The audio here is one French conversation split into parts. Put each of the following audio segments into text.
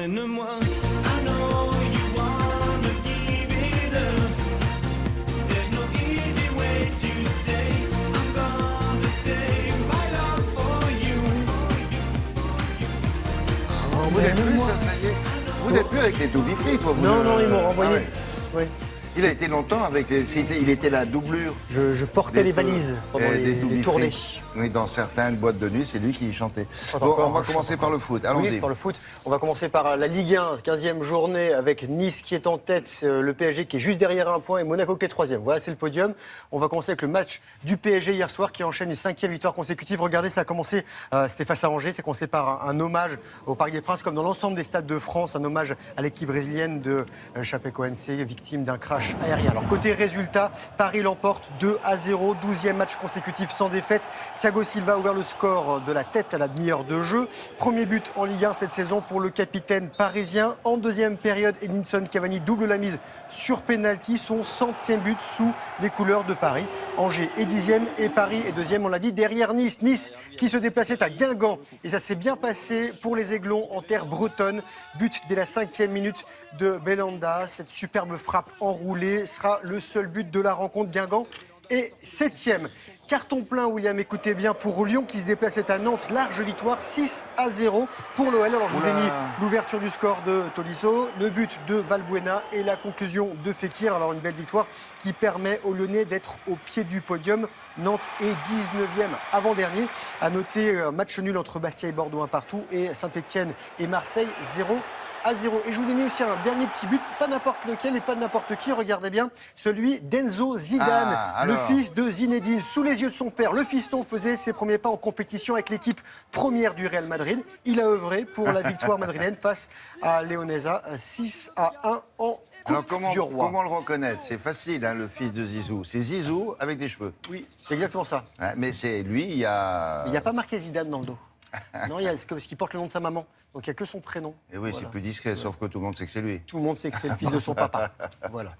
emmène-moi. I know you wanna give it up. There's no easy way to say I'm gonna save my love for you. Vous n'êtes plus, ça y est. Vous n'êtes plus avec les Doobie Free, toi. Non, ils m'ont renvoyé. Ah ouais. Oui. Il a été longtemps avec il était la doublure. Je portais les valises pendant les tournées. Oui, dans certaines boîtes de nuit, c'est lui qui chantait. Bon, on va commencer par le foot. Allons-y. Oui, par le foot. On va commencer par la Ligue 1, 15e journée, avec Nice qui est en tête, le PSG qui est juste derrière un point et Monaco qui est 3e. Voilà, c'est le podium. On va commencer avec le match du PSG hier soir qui enchaîne une 5e victoire consécutive. Regardez, ça a commencé, c'était face à Angers, c'est commencé par un hommage au Parc des Princes, comme dans l'ensemble des stades de France, un hommage à l'équipe brésilienne de Chapecoense, victime d'un crash aérien. Alors, côté résultat, Paris l'emporte 2-0, 12e match consécutif sans défaite. Thiago Silva a ouvert le score de la tête à la demi-heure de jeu. Premier but en Ligue 1 cette saison pour le capitaine parisien. En deuxième période, Edinson Cavani double la mise sur pénalty, son 100e but sous les couleurs de Paris. Angers est 10e et Paris est 2e, on l'a dit, derrière Nice. Nice qui se déplaçait à Guingamp. Et ça s'est bien passé pour les Aiglons en terre bretonne. But dès la 5e minute de Belanda. Cette superbe frappe enroulée sera le seul but de la rencontre. Guingamp est 7e. Carton plein, William, écoutez bien, pour Lyon qui se déplaçait à Nantes. Large victoire, 6-0 pour l'OL. Alors je vous ai mis l'ouverture du score de Tolisso, le but de Valbuena et la conclusion de Fekir. Alors une belle victoire qui permet aux Lyonnais d'être au pied du podium. Nantes est 19e avant-dernier. À noter un match nul entre Bastia et Bordeaux 1 partout et Saint-Etienne et Marseille 0-0. Et je vous ai mis aussi un dernier petit but, pas n'importe lequel et pas n'importe qui, regardez bien, celui d'Enzo Zidane, le fils de Zinedine. Sous les yeux de son père, le fiston faisait ses premiers pas en compétition avec l'équipe première du Real Madrid. Il a œuvré pour la victoire madrilène face à Leonesa, 6-1 en Coupe du Roi. Comment le reconnaître? C'est facile, hein, le fils de Zizou. C'est Zizou avec des cheveux. Oui, c'est exactement ça. Ouais, mais c'est lui, il y a... Il n'y a pas marqué Zidane dans le dos. Non, parce qu'il porte le nom de sa maman. Donc il n'y a que son prénom. Et oui, voilà. C'est plus discret, sauf que tout le monde sait que c'est lui. Tout le monde sait que c'est le fils de son papa. Voilà.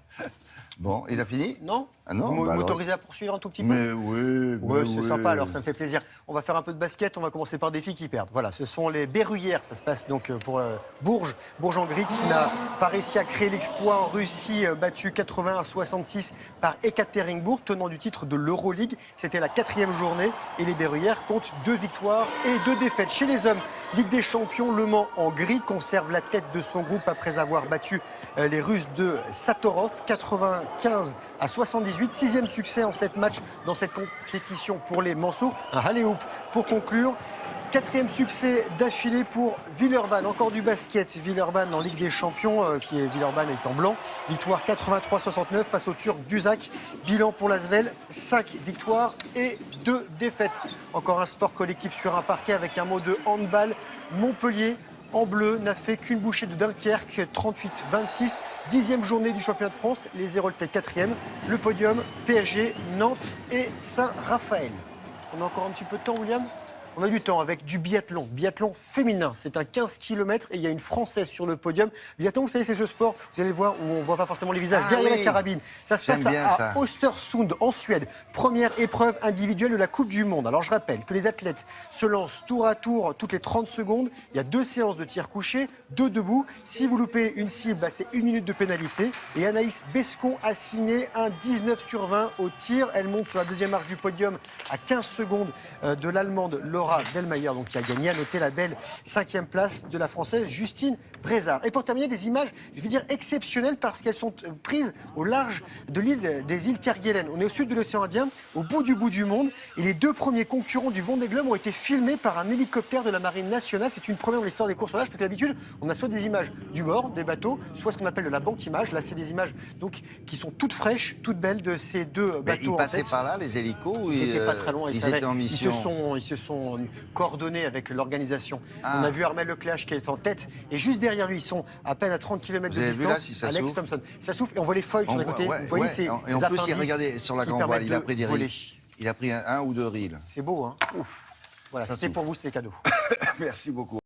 Bon, il a fini? Non. Ah non, vous m'autorisez à poursuivre un tout petit peu? Mais oui. Ouais, c'est sympa, alors ça me fait plaisir. On va faire un peu de basket, on va commencer par des filles qui perdent. Voilà, ce sont les Berruyères, ça se passe donc pour Bourges-en-Gris qui n'a pas réussi à créer l'exploit en Russie, battu 80-66 par Ekaterinbourg, tenant du titre de l'Euroleague. C'était la 4e journée et les Berruyères comptent 2 victoires et 2 défaites. Chez les hommes, Ligue des Champions, Le Mans en gris conserve la tête de son groupe après avoir battu les Russes de Satorov, 95-78. 6e succès en 7 matchs dans cette compétition pour les Manceaux. Un alley-oop pour conclure. 4e succès d'affilée pour Villeurbanne. Encore du basket. Villeurbanne en Ligue des Champions, Villeurbanne est en blanc. Victoire 83-69 face au Turc d'Uzac. Bilan pour l'Asvel, 5 victoires et 2 défaites. Encore un sport collectif sur un parquet avec un mot de handball. Montpellier en bleu n'a fait qu'une bouchée de Dunkerque, 38-26. 10e journée du championnat de France, les Héroltais 4e. Le podium, PSG, Nantes et Saint-Raphaël. On a encore un petit peu de temps, William ? On a du temps avec du biathlon féminin. C'est un 15 km et il y a une Française sur le podium. Biathlon, vous savez, c'est ce sport, vous allez le voir, où on ne voit pas forcément les visages derrière la carabine. Ça se passe à Östersund, en Suède. Première épreuve individuelle de la Coupe du Monde. Alors je rappelle que les athlètes se lancent tour à tour toutes les 30 secondes. Il y a 2 séances de tir couché, 2 debout. Si vous loupez une cible, c'est 1 minute de pénalité. Et Anaïs Bescon a signé un 19 sur 20 au tir. Elle monte sur la 2e marche du podium à 15 secondes de l'Allemande Laura Delmayer, donc qui a gagné. À noter la belle 5e place de la Française Justine Brézard. Et pour terminer, des images, je vais dire exceptionnelles parce qu'elles sont prises au large de l'île des îles Kerguelen. On est au sud de l'océan Indien, au bout du monde, et les 2 premiers concurrents du Vendée Globe ont été filmés par un hélicoptère de la Marine nationale. C'est une première dans l'histoire des courses au large parce que d'habitude, on a soit des images du bord, des bateaux, soit ce qu'on appelle de la banque image. Là, c'est des images donc qui sont toutes fraîches, toutes belles de ces 2 bateaux. Ils passaient par là, les hélicos? Ils n'étaient pas très loin. Ils étaient en mission. Ils se sont coordonnés avec l'organisation. On a vu Armel Lecléache qui est en tête et juste derrière lui, ils sont à peine à 30 km de distance. Alex Thompson. Ça souffle et on voit les feuilles sur les côtés. Vous voyez ces et en plus, regardez sur la grande voile, il a pris des reels. Il a pris un ou 2 reels. C'est beau, hein. Ouf. Voilà, c'était pour vous, c'était cadeau. Merci beaucoup.